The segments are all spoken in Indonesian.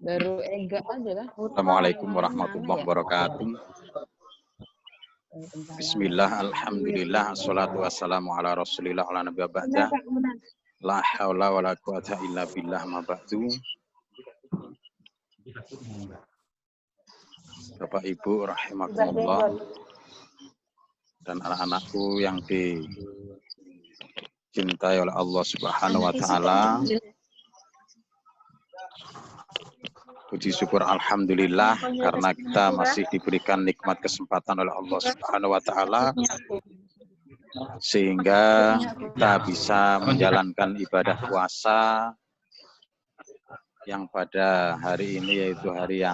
Baru enggak aja lah. Assalamualaikum warahmatullahi wabarakatuh. Bismillah, alhamdulillah, assalatu wassalamu ala rasulillah ala nabiya ba'da. La hawla wa la quwata illa billah ma ba'du. Bapak Ibu rahimakumullah dan anak-anakku yang dicintai oleh Allah Subhanahu wa taala. Puji syukur alhamdulillah karena kita masih diberikan nikmat kesempatan oleh Allah Subhanahu wa taala sehingga kita bisa menjalankan ibadah puasa yang pada hari ini yaitu hari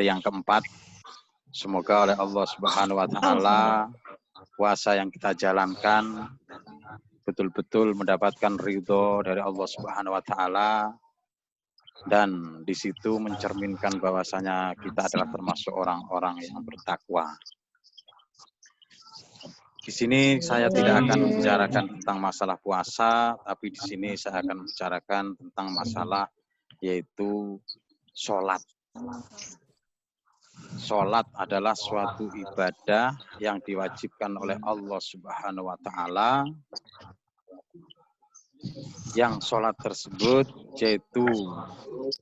yang keempat. Semoga oleh Allah Subhanahu wa taala puasa yang kita jalankan betul-betul mendapatkan ridho dari Allah Subhanahu wa taala. Dan di situ mencerminkan bahwasanya kita adalah termasuk orang-orang yang bertakwa. Di sini saya tidak akan membicarakan tentang masalah puasa, tapi di sini saya akan membicarakan tentang masalah yaitu sholat. Sholat adalah suatu ibadah yang diwajibkan oleh Allah Subhanahu wa taala. Yang sholat tersebut yaitu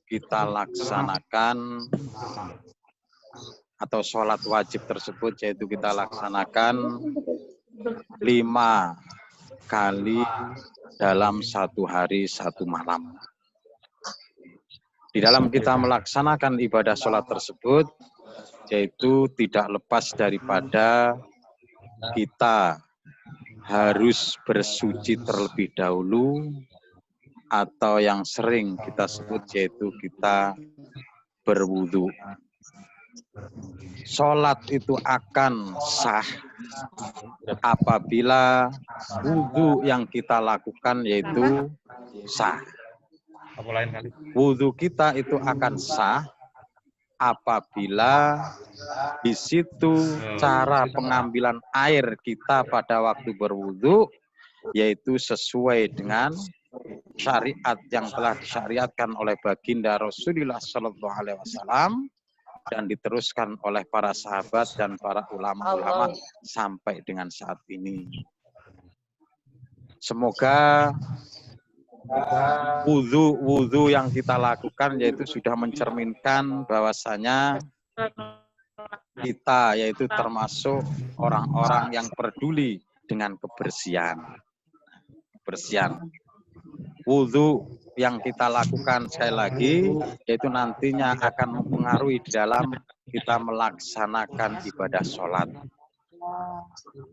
kita laksanakan atau sholat wajib tersebut yaitu kita laksanakan 5 kali dalam 1 hari 1 malam. Di dalam kita melaksanakan ibadah sholat tersebut yaitu tidak lepas daripada kita harus bersuci terlebih dahulu atau yang sering kita sebut yaitu kita berwudu. Sholat itu akan sah apabila wudu yang kita lakukan yaitu sah. Wudu kita itu akan sah apabila di situ cara pengambilan air kita pada waktu berwudu yaitu sesuai dengan syariat yang telah disyariatkan oleh baginda Rasulullah Sallallahu Alaihi Wasallam dan diteruskan oleh para sahabat dan para ulama-ulama sampai dengan saat ini. Semoga wudu yang kita lakukan yaitu sudah mencerminkan bahwasanya kita yaitu termasuk orang-orang yang peduli dengan kebersihan. Wudu yang kita lakukan sekali lagi yaitu nantinya akan mempengaruhi di dalam kita melaksanakan ibadah sholat.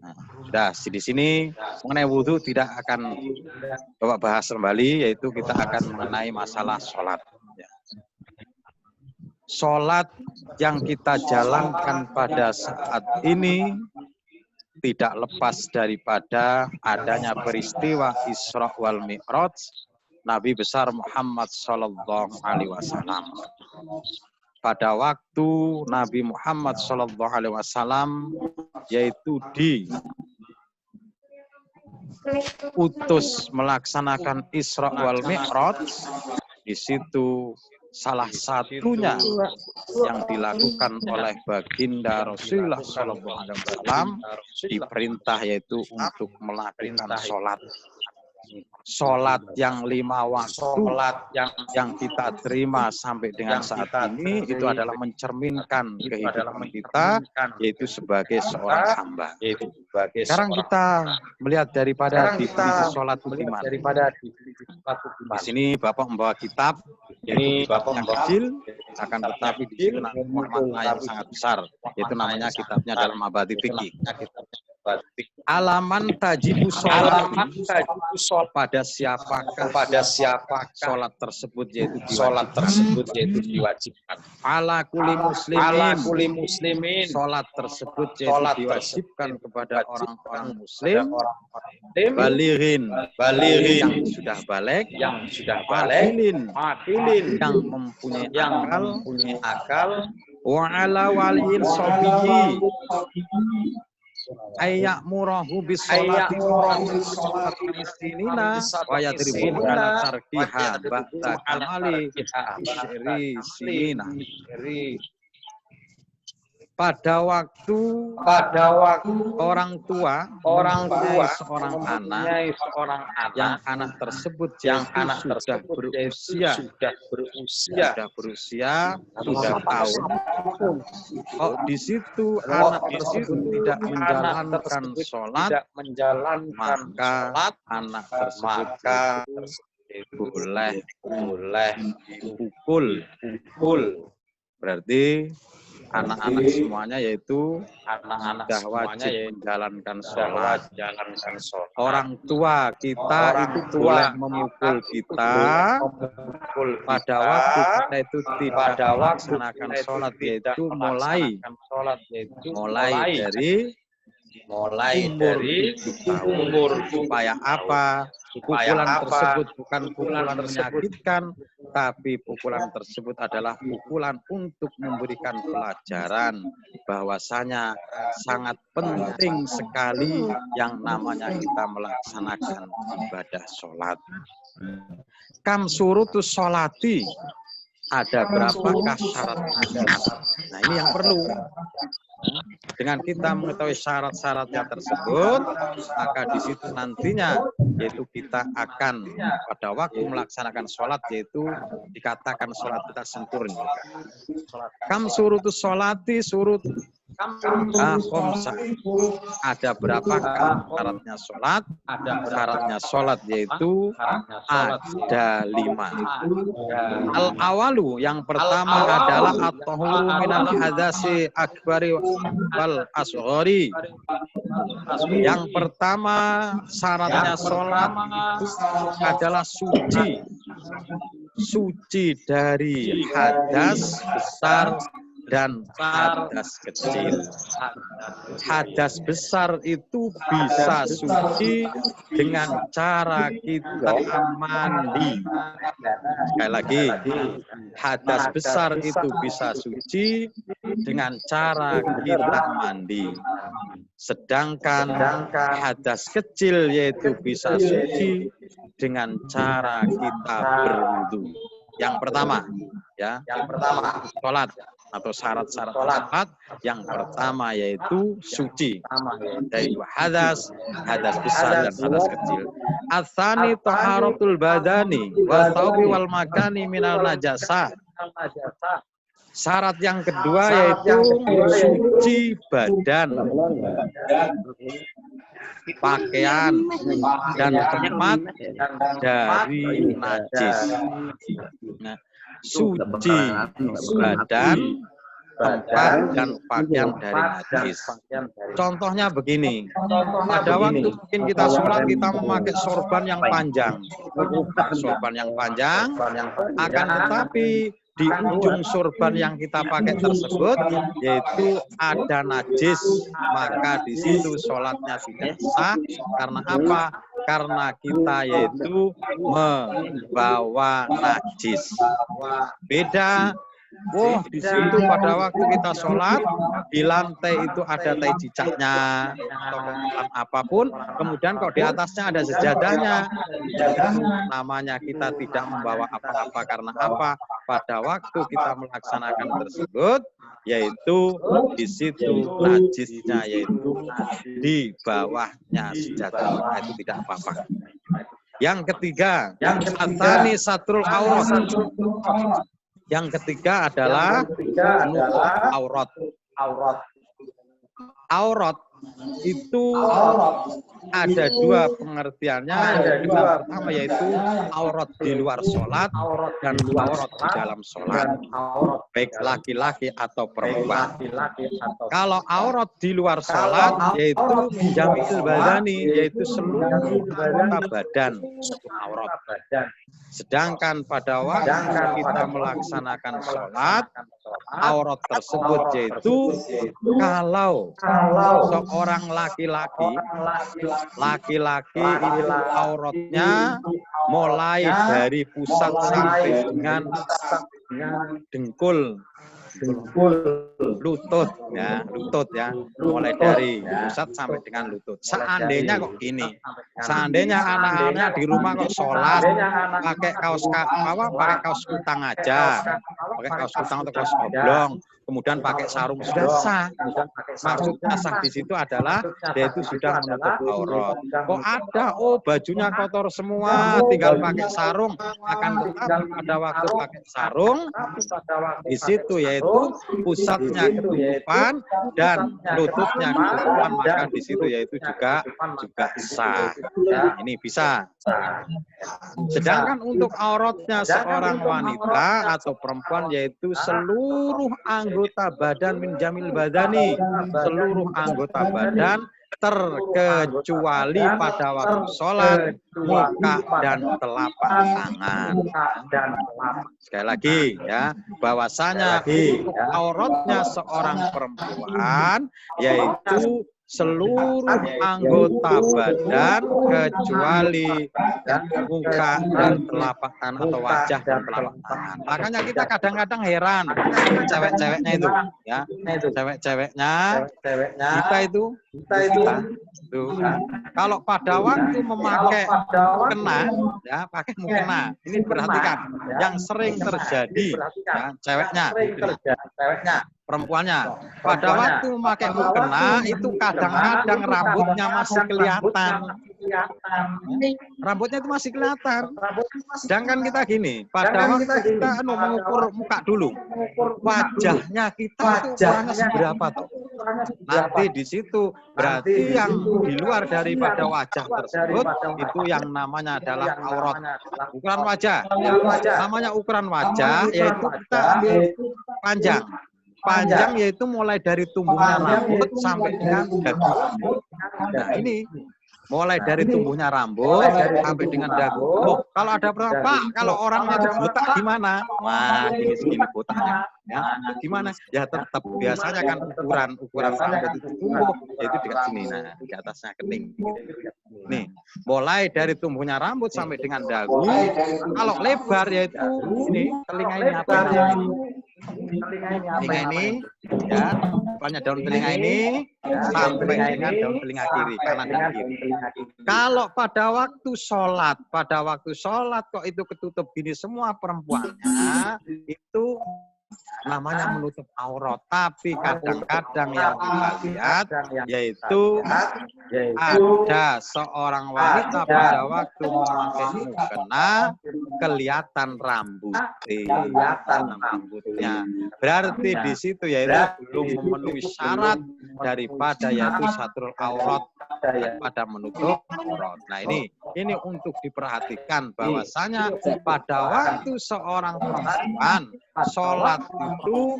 Nah, sudah di sini mengenai wudu tidak akan Bapak bahas kembali, yaitu kita akan mengenai masalah sholat. Sholat yang kita jalankan pada saat ini tidak lepas daripada adanya peristiwa Isra wal Mi'raj Nabi besar Muhammad Sallallahu Alaihi Wasallam. Pada waktu Nabi Muhammad Sallallahu Alaihi Wasallam yaitu diutus melaksanakan Isra wal Mi'raj, di situ salah satunya yang dilakukan oleh baginda Rasulullah Sallallahu Alaihi Wasallam diperintah yaitu untuk melakukan sholat. Sholat yang 5 waktu yang kita terima sampai dengan saat ini itu adalah mencerminkan kehidupan kita yaitu sebagai seorang hamba. Sekarang kita melihat daripada definisi sholat itu gimana. Di sini Bapak membawa kitab yaitu kitab yang kecil akan tetapi di situ makna yang sangat besar yaitu namanya kitabnya dalam Mabadi Fikih. Alaman tajibu sholat pada siapakah sholat tersebut yaitu diwajibkan. Ala kuli muslimin sholat tersebut yaitu diwajibkan kepada orang-orang muslim balighin yang sudah balik yang mempunyai akal wa ala waliyin sobihi ayyak murahu bis sholati miskinina wa yadribu ala tarkiha ba'da kamali syiri sinina. Pada waktu orang tua seorang anak yang anak tersebut sudah berusia 7 tahun. Oh, di situ anak tersebut tidak menjalankan sholat, maka anak tersebut boleh dipukul. Berarti anak-anak semuanya yaitu sudah wajib menjalankan sholat. Orang tua kita itu boleh memukul kita pada waktu kita itu tidak melaksanakan sholat, yaitu mulai dari umur supaya apa? Pukulan tersebut bukan pukulan menyakitkan, tapi pukulan tersebut adalah pukulan untuk memberikan pelajaran bahwasanya sangat penting sekali yang namanya kita melaksanakan ibadah sholat. Kam surutus sholati, ada berapakah syarat-syaratnya? Nah, ini yang perlu. Dengan kita mengetahui syarat-syaratnya tersebut, maka di situ nantinya yaitu kita akan pada waktu melaksanakan sholat, yaitu dikatakan sholat kita sempurna. Kam surutus sholati surut khomsa. Ada berapakah syaratnya sholat? Syaratnya sholat yaitu ada 5. Al-awalu, yang pertama adalah at-tahuru minal hadasi akbari wal asghari. Yang pertama syaratnya sholat adalah suci dari hadas besar dan hadas kecil. Hadas besar itu bisa suci dengan cara kita mandi. Sekali lagi, hadas besar itu bisa suci dengan cara kita mandi. Sedangkan hadas kecil yaitu bisa suci dengan cara kita berwudu. Yang pertama, sholat atau syarat-syarat sholat yang pertama yaitu suci dari hadas besar dan hadas kecil. Ats-tsani taharatul badani wa thawbi wal makani minal najasa. Syarat yang kedua yaitu suci badan, pakaian dan tempat dari najis. Nah, suci badan, tempat dan pakaian dari najis. Contohnya begini, pada waktu mungkin kita sholat kita memakai sorban yang panjang, akan tetapi di ujung sorban yang kita pakai tersebut yaitu ada najis, maka di situ sholatnya tidak sah. Karena apa? Karena kita yaitu membawa najis. Beda. Oh, di situ pada waktu kita sholat di lantai itu ada tai cicaknya atau apapun, kemudian kok di atasnya ada sejadahnya, namanya kita tidak membawa apa-apa. Karena apa? Pada waktu kita melaksanakan tersebut, yaitu di situ najisnya yaitu di bawahnya sejadah, maka itu tidak apa-apa. Yang ketiga, atani satrul aurat. Yang ketiga adalah aurat. Aurat itu ada dua pengertiannya. Yang pertama yaitu aurat di luar sholat dan aurat di dalam sholat, baik laki-laki atau perempuan. Kalau aurat di luar sholat yaitu jamil badani, yaitu seluruh anggota badan aurat. Sedangkan pada waktu kita melaksanakan sholat, aurat tersebut yaitu kalau seorang laki-laki itu auratnya mulai dari pusat sampai dengan dengkul lutut ya, mulai dari pusat sampai dengan lutut. Seandainya kok gini, seandainya anak-anak di rumah kok sholat pakai pakai kaos kutang aja, pakai kaos kutang atau kaos oblong, kemudian pakai sarung, sudah sah. Maksudnya sah di situ adalah yaitu sudah menutup aurat. Kok ada bajunya kotor semua, tinggal pakai sarung, akan tetapi pada waktu pakai sarung di situ yaitu pusatnya ketutupan dan lututnya ketutupan, maka di situ yaitu juga sah. Ya, ini bisa. Sedangkan untuk auratnya seorang wanita atau perempuan yaitu seluruh anggota badan min jamil badani, seluruh anggota badan terkecuali pada waktu sholat, muka dan telapak tangan. Sekali lagi ya, bahwasanya untuk auratnya seorang perempuan yaitu seluruh anggota badan kecuali muka dan telapak tangan atau wajah dan telapak tangan. Makanya kita kadang-kadang heran cewek-ceweknya itu ya, cewek-ceweknya kita itu kalau pada waktu memakai mukena ya, pakai mukena, ini perhatikan yang sering terjadi ya, ceweknya perempuannya pada waktu memakai mukena itu kadang-kadang rambutnya masih kelihatan. Rambutnya itu masih kelihatan. Sedangkan kita gini, pada waktu kita mengukur muka dulu, wajahnya kita itu ukurannya seberapa toh? Nanti di situ berarti yang di luar daripada wajah tersebut itu yang namanya adalah aurat. Ukuran wajah, ya. Namanya ukuran wajah yaitu kita ambil panjang. Panjang yaitu mulai dari tumbuhnya rambut sampai dengan dagu. Nah ini mulai dari tumbuhnya rambut sampai dengan dagu. Oh, kalau ada Pak, kalau orangnya itu botak gimana? Wah, ini segini botaknya. Ya, gimana? Ya tetap biasanya kan ukuran rambut itu tumbuh yaitu dekat sini. Nah, di atasnya kening. Nih, mulai dari tumbuhnya rambut sampai dengan dagu. Kalau lebar yaitu ini telinga ini apa ini? Telinga ini ya, depannya daun telinga ini sampai dengan daun telinga kiri, kanan dan kiri. Kalau pada waktu sholat kok itu ketutup gini semua perempuannya, itu namanya menutup aurat. Tapi kadang-kadang yang kita lihat yaitu ada seorang wanita pada waktu memakai mukena kelihatan rambutnya. Berarti di situ yaitu belum memenuhi syarat daripada yaitu satrul aurat pada menutup aurat. Nah ini untuk diperhatikan bahwasanya pada waktu seorang perempuan sholat itu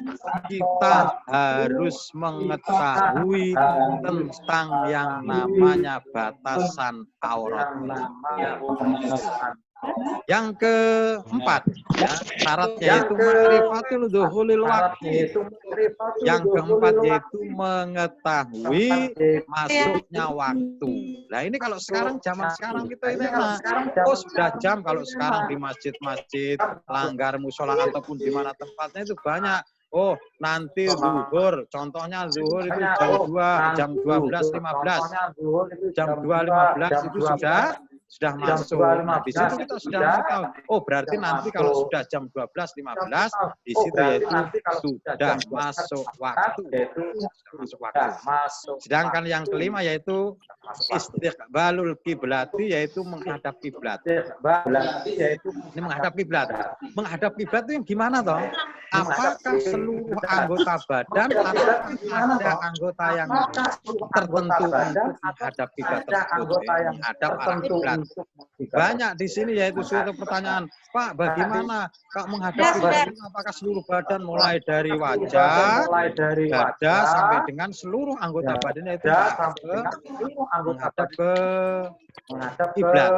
kita harus mengetahui tentang yang namanya batasan aurat. Yang keempat, ya, syaratnya yaitu ma'rifatul dukhulil waktu. Yang keempat yaitu mengetahui masuknya waktu. Nah ini kalau sekarang zaman sekarang kita ini sudah jam kalau sekarang di masjid-masjid, langgar musola ataupun di mana tempatnya itu banyak. Oh, nanti zuhur, contohnya zuhur itu jam 12.15. Jam 2.15 itu sudah masuk. Nah, di situ kita sudah tahu. Oh, berarti nanti kalau sudah jam 12.15 di situ yaitu sudah masuk waktu. Sedangkan yang kelima yaitu istiqbalul kiblati, yaitu menghadap kiblat. Ini menghadap kiblat. Menghadap kiblat itu yang gimana toh? Apakah seluruh anggota badan atau ada anggota yang tertentu untuk menghadap kiblat tersebut? Menghadap arah kiblat. Banyak di sini yaitu suatu pertanyaan, Pak, bagaimana kalau menghadap kiblat itu apakah seluruh badan mulai dari wajah, dada sampai dengan seluruh anggota badannya itu menghadap ke kiblat?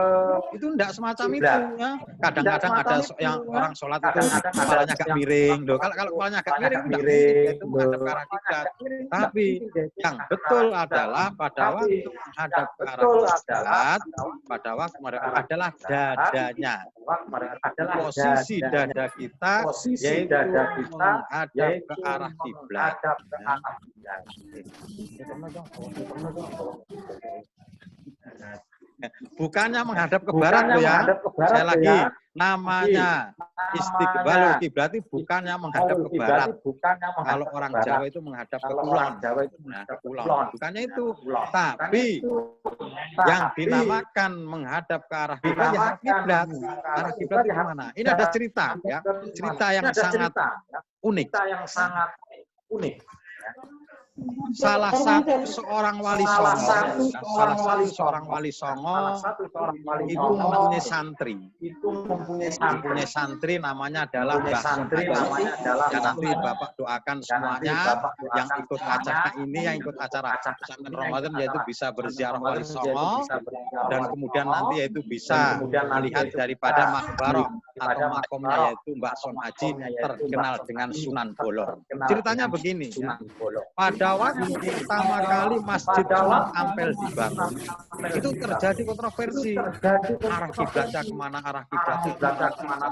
Itu enggak semacam itu ya. Kadang-kadang ada yang orang sholat itu kepalanya agak miring. Loh, kalau kepalanya agak miring itu menghadap ke arah kiblat. Tapi yang betul adalah pada waktu menghadap ke arah kiblat, pada pada waktu adalah dadanya. Posisi dada kita yaitu menghadap ke arah kiblat. Bukannya menghadap ke barat loh ya. Saya lagi namanya istiqbalul kiblat itu bukannya menghadap ke barat. Kalau orang Jawa itu menghadap ke kulon. Nah, ke kulon. Bukannya itu. Tapi yang dinamakan menghadap ke arah kiblat ya kiblat. Arah kiblat itu mana? Ini ada cerita ya. Cerita yang sangat unik. Salah satu seorang wali songo itu mempunyai santri namanya adalah Mbah Santri. Ya nanti Bapak doakan semuanya yang ikut acara ini, yang ikut acara pesantren Ramadan yaitu bisa berziarah wali songo dan kemudian nanti yaitu bisa melihat daripada makbarah atau makomnya yaitu Mbah Son Haji terkenal dengan Sunan Bolong. Ceritanya begini ya. Pada waktu pertama kali Masjid Sunan Ampel dibangun, itu terjadi kontroversi. Arah kiblatnya kemana, arah kiblatnya kemana.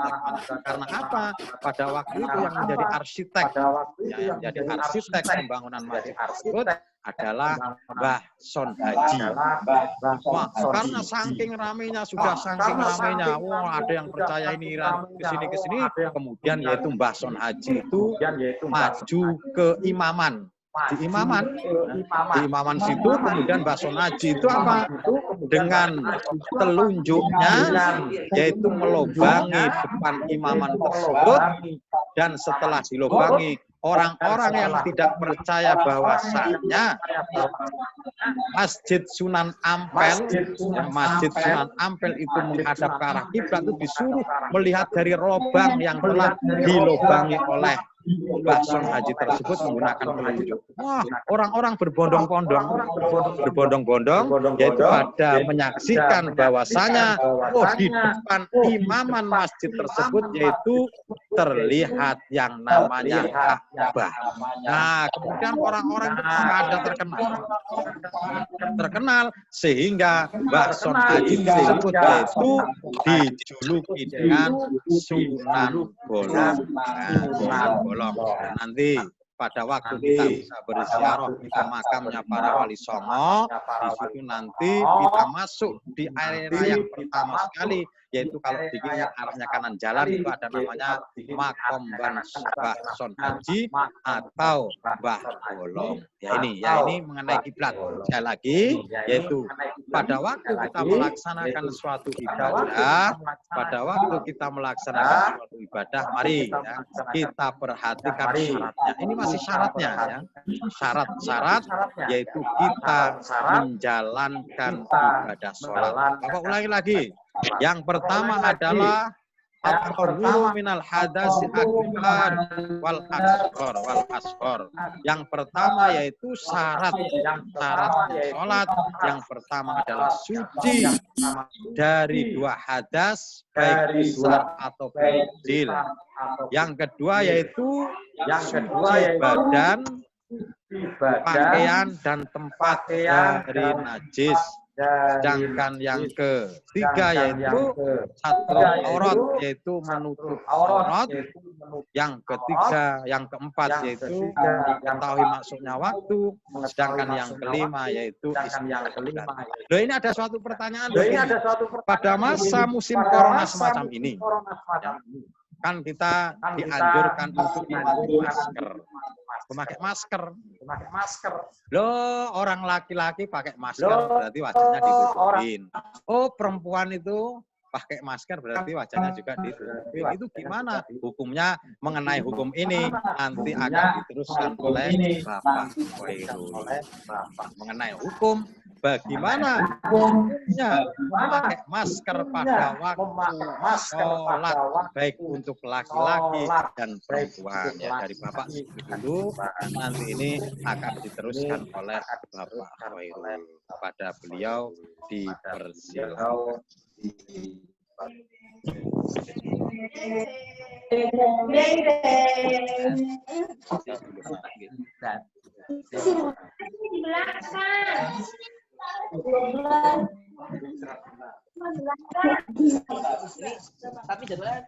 Karena apa? Pada waktu itu yang menjadi arsitek, pembangunan masjid tersebut adalah Mbah Son Haji. Wah, karena saking ramenya, wah ada yang percaya ini kesini, kemudian yaitu Mbah Son Haji itu maju ke imaman. Di imaman situ kemudian Mbah Son Haji itu apa? Dengan telunjuknya yaitu melobangi depan imaman tersebut, dan setelah dilobangi orang-orang yang tidak percaya bahwasanya Masjid Sunan Ampel itu menghadap ke arah kiblat itu disuruh melihat dari lubang yang telah dilobangi oleh Mbah Son Haji tersebut menggunakan telunjuk. Wah, orang-orang berbondong-bondong yaitu pada menyaksikan bahwasanya di depan imaman masjid tersebut yaitu terlihat yang namanya Ka'bah. Nah, kemudian orang-orang itu pada terkenal sehingga Mbah Son Haji tersebut yaitu dijuluki dengan Sunan Bolong. Nanti pada waktu kita bisa berziarah ke makamnya para wali songo, di situ nanti kita masuk di area yang pertama sekali, yaitu kalau dilihat arahnya kanan jalan itu ada namanya Makom Mbah Son Haji atau Mbah Bolong. Ya ini mengenai kiblat. Sekali lagi, yaitu pada waktu kita melaksanakan suatu ibadah, mari ya, kita perhatikan syaratnya. Ini masih syaratnya ya. Syarat yaitu kita menjalankan ibadah sholat. Bapak ulangi lagi. Yang pertama adalah at-tahuru minal hadasi akbar wal asghar. Yang pertama yaitu syarat sholat. Yang pertama adalah suci dari dua hadas baik besar atau kecil. Yang kedua yaitu suci badan, pakaian dan tempat dari najis. Sedangkan yang ketiga yaitu satrul aurat, yaitu menutup aurat. Yang keempat yaitu mengetahui maksudnya waktu. Sedangkan yang kelima yaitu istiqamah. Loh, ini ada suatu pertanyaan pada masa musim corona semacam ini. Kan kita dianjurkan untuk memakai masker. Loh, orang laki-laki pakai masker berarti wajahnya ditutupin. Oh, perempuan itu pakai masker berarti wajahnya juga ditutupin. Itu gimana hukumnya? Mengenai hukum ini nanti akan diteruskan oleh Bapak Khairul. Mengenai hukum bagaimana hukumnya memakai masker pada waktu sholat baik untuk laki-laki dan perempuan. Ya, dari Bapak dulu, nanti ini akan diteruskan oleh Bapak Khairul. Pada beliau dipersilakan. Tapi jadwalnya